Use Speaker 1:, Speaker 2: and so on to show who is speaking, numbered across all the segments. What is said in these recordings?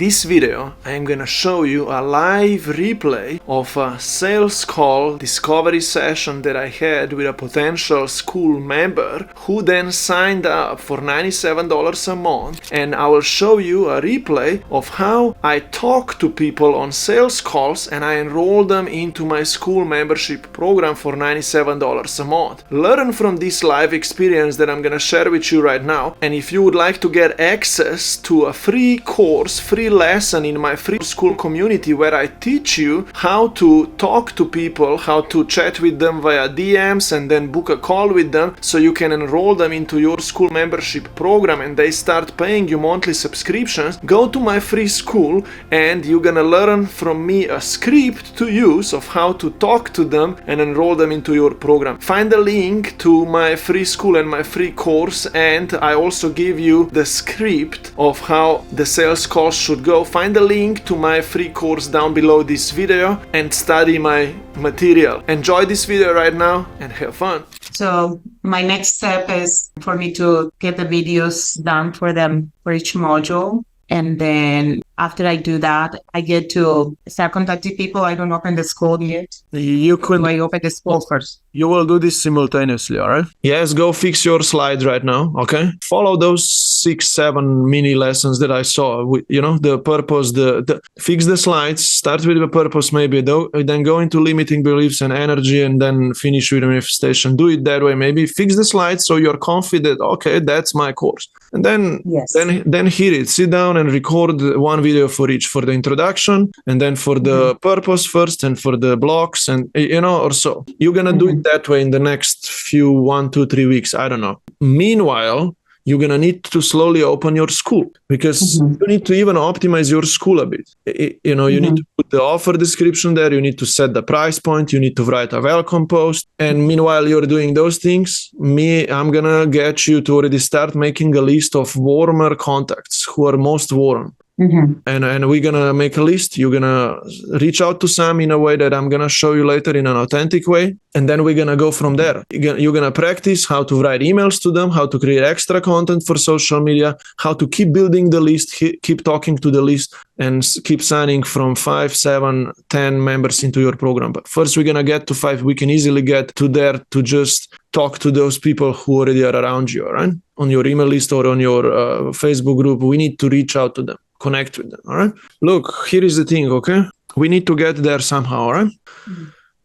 Speaker 1: this video, I am gonna show you a live replay of a sales call discovery session that I had with a potential Skool member who then signed up for $97 a month, and I will show you a replay of how I talk to people on sales calls and I enroll them into my Skool membership program for $97 a month. Learn from this live experience that I'm gonna share with you right now, and if you would like to get access to a free course, free lesson in my free Skool community where I teach you how to talk to people, how to chat with them via DMs and then book a call with them so you can enroll them into your Skool membership program and they start paying you monthly subscriptions, go to my free Skool and you're gonna learn from me a script to use of how to talk to them and enroll them into your program. Find the link to my free Skool and my free course, and I also give you the script of how the sales calls should go. Find the link to my free course down below this video and study my material. Enjoy this video right now and have fun.
Speaker 2: So my next step is for me to get the videos done for them for each module. And then after I do that, I get to start contacting people. I don't open the Skool yet.
Speaker 1: You could.
Speaker 2: I open the Skool first.
Speaker 1: You will do this simultaneously, all right? Yes, go fix your slides right now, okay? Follow those 6-7 mini lessons that I saw. The purpose, fix the slides, start with the purpose maybe, then go into limiting beliefs and energy, and then finish with manifestation. Do it that way, maybe. Fix the slides so you're confident, okay, that's my course. And then, then hear it. Sit down and record one video for each, for the introduction, and then for the purpose first, and for the blocks, and or so. You're gonna do it that way in the next few 1, 2, 3 weeks. I don't know. Meanwhile, you're gonna need to slowly open your Skool, because you need to even optimize your Skool a bit. You need to put the offer description there. You need to set the price point. You need to write a welcome post. And meanwhile, you're doing those things. I'm gonna get you to already start making a list of warmer contacts who are most warm. And we're gonna make a list. You're gonna reach out to some in a way that I'm gonna show you later in an authentic way, and then we're gonna go from there. You're gonna practice how to write emails to them, how to create extra content for social media, how to keep building the list, keep talking to the list, and keep signing from 5, 7, 10 members into your program. But first, we're gonna get to 5. We can easily get to there to just talk to those people who already are around you, right? On your email list or on your Facebook group. We need to reach out to them. Connect with them, all right? Look, here is the thing, okay? We need to get there somehow, all right?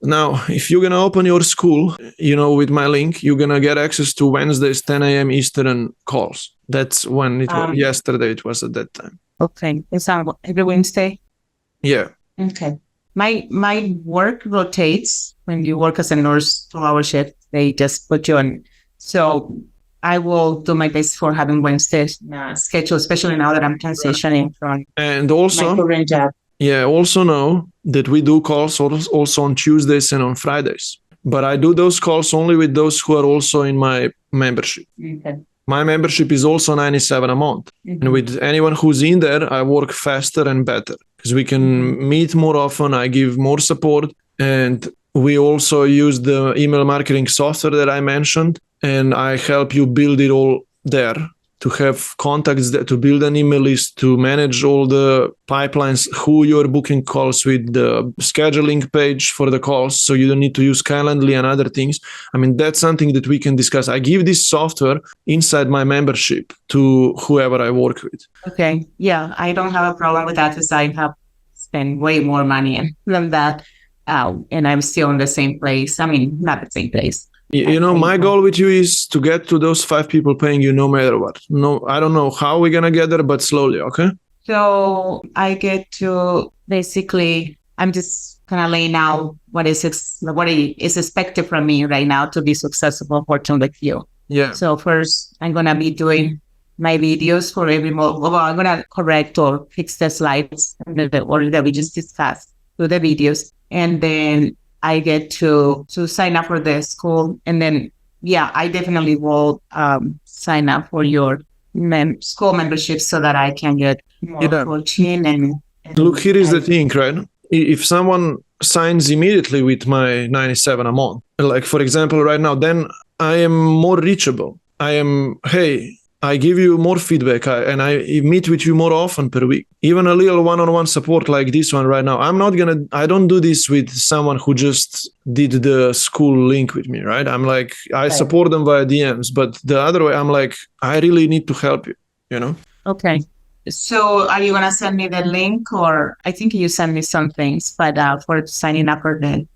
Speaker 1: Now, if you're going to open your Skool, with my link, you're going to get access to Wednesdays, 10 a.m. Eastern calls. That's when it was. Yesterday it was at that time.
Speaker 2: Okay. It's on every Wednesday?
Speaker 1: Yeah.
Speaker 2: Okay. My work rotates. When you work as a nurse 12-hour shift, they just put you on. So I will do my best for having Wednesday schedule, especially now that I'm transitioning from my current job.
Speaker 1: Yeah, also know that we do calls also on Tuesdays and on Fridays. But I do those calls only with those who are also in my membership.
Speaker 2: Okay.
Speaker 1: My membership is also $97 a month. And with anyone who's in there, I work faster and better because we can meet more often. I give more support. And we also use the email marketing software that I mentioned. And I help you build it all there, to have contacts, to build an email list, to manage all the pipelines, who you're booking calls with, the scheduling page for the calls, so you don't need to use Calendly and other things. I mean, that's something that we can discuss. I give this software inside my membership to whoever I work with.
Speaker 2: Okay. Yeah, I don't have a problem with that because I have spent way more money than that. And I'm still in the same place. I mean, not the same place.
Speaker 1: My goal with you is to get to those 5 people paying you no matter what. No, I don't know how we're going to get there, but slowly, okay?
Speaker 2: So I get to basically, I'm just kind of laying out what is expected from me right now to be successful working with you.
Speaker 1: Yeah.
Speaker 2: So first, I'm going to be doing my videos for every module. Well, I'm going to correct or fix the slides in the order that we just discussed through the videos. And then I get to sign up for the Skool, and then I definitely will sign up for your Skool membership so that I can get more coaching. And
Speaker 1: look, here is the thing, right? If someone signs immediately with my $97 a month, like for example, right now, then I am more reachable. I am, hey, I give you more feedback and I meet with you more often per week. Even a little one-on-one support like this one right now. I don't do this with someone who just did the Skool link with me, right? I'm like, I support them via DMs, but the other way, I'm like, I really need to help you, you know?
Speaker 2: Okay. So are you going to send me the link, or I think you sent me some things, but for signing up for the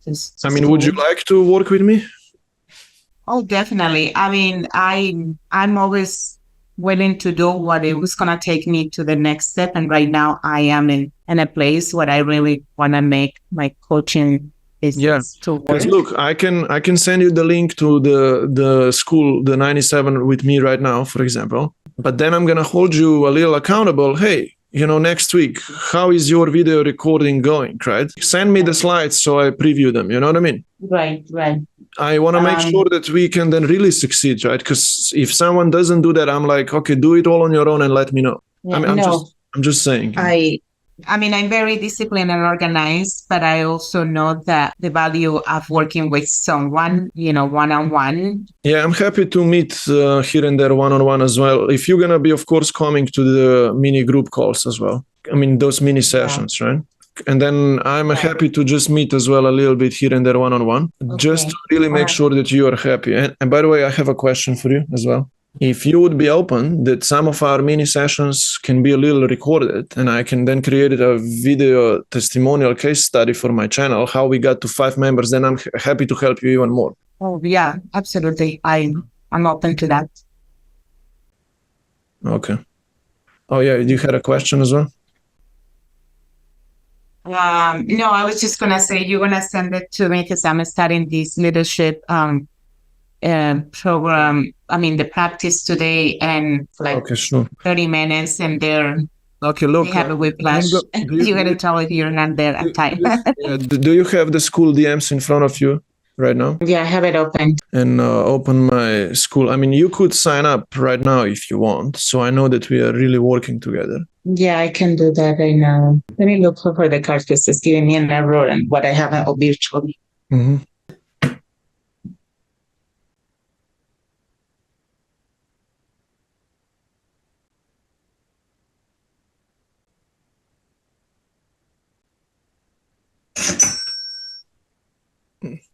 Speaker 1: would you like to work with me?
Speaker 2: Oh, definitely. I mean, I'm always willing to do what it was going to take me to the next step. And right now I am in a place where I really want to make my coaching business to work.
Speaker 1: Because look, I can send you the link to the Skool, the 97 with me right now, for example. But then I'm going to hold you a little accountable. Hey, next week, how is your video recording going, right? Send me the slides so I preview them. You know what I mean?
Speaker 2: Right.
Speaker 1: I want to make sure that we can then really succeed, right? Because if someone doesn't do that, I'm like, okay, do it all on your own and let me know.
Speaker 2: Yeah,
Speaker 1: I'm just saying.
Speaker 2: I mean, I'm very disciplined and organized, but I also know that the value of working with someone, one-on-one.
Speaker 1: Yeah, I'm happy to meet here and there one-on-one as well. If you're going to be, of course, coming to the mini group calls as well. I mean, those mini sessions, right? And then I'm happy to just meet as well a little bit here and there one-on-one, just to really make sure that you are happy. And by the way, I have a question for you as well. If you would be open that some of our mini sessions can be a little recorded and I can then create a video testimonial case study for my channel, how we got to 5 members, then I'm happy to help you even more.
Speaker 2: Oh, yeah, absolutely. I'm open to that.
Speaker 1: Okay. Oh, yeah, you had a question as well?
Speaker 2: No, I was just going to say you're going to send it to me because I'm starting this leadership program. I mean, the practice today and 30 minutes and they're they have a whiplash. You got to tell if you're not there at time.
Speaker 1: Do you have the Skool DMs in front of you right now?
Speaker 2: Yeah, I have it open.
Speaker 1: And open my Skool. I mean, you could sign up right now if you want. So I know that we are really working together.
Speaker 2: Yeah, I can do that right now. Let me look for the card because it's giving me an error and what I haven't virtually.
Speaker 1: Mm-hmm.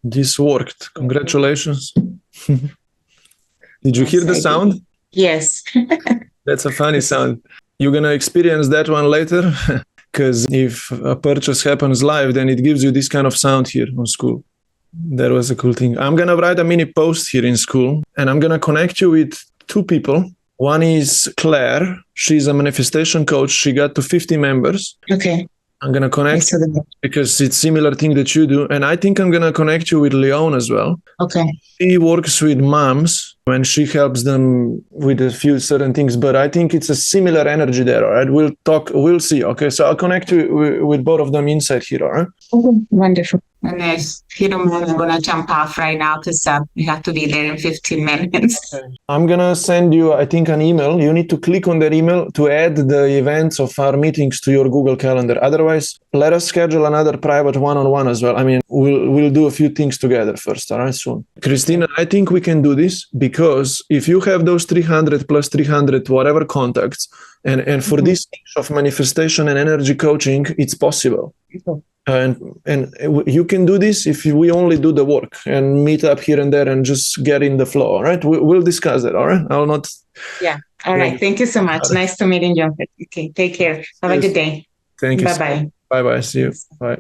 Speaker 1: This worked. Congratulations. Did you hear the sound?
Speaker 2: Yes.
Speaker 1: That's a funny sound. You're going to experience that one later because if a purchase happens live, then it gives you this kind of sound here on Skool. That was a cool thing. I'm going to write a mini post here in Skool and I'm going to connect you with 2 people. One is Claire. She's a manifestation coach. She got to 50 members.
Speaker 2: Okay.
Speaker 1: I'm going to connect because it's similar thing that you do. And I think I'm going to connect you with Leon as well.
Speaker 2: Okay.
Speaker 1: She works with moms when she helps them with a few certain things, but I think it's a similar energy there. All right. We'll see. Okay. So I'll connect you with both of them inside here. All right.
Speaker 2: Okay. Wonderful. And if you don't mind, I'm going to jump off right now because we have to be there in 15 minutes.
Speaker 1: Okay. I'm going to send you, I think, an email. You need to click on that email to add the events of our meetings to your Google Calendar. Otherwise, let us schedule another private one-on-one as well. I mean, we'll do a few things together first, all right, soon. Christina, I think we can do this because if you have those 300 plus 300 whatever contacts, and for this niche of manifestation and energy coaching, it's possible. And you can do this if we only do the work and meet up here and there and just get in the flow. All right, we'll discuss that. All right, I'll not.
Speaker 2: Yeah. All right. Thank you so much. Nice to meet you. Okay. Take care. Have a good day.
Speaker 1: Thank you.
Speaker 2: Bye bye.
Speaker 1: Bye bye. See you. Bye.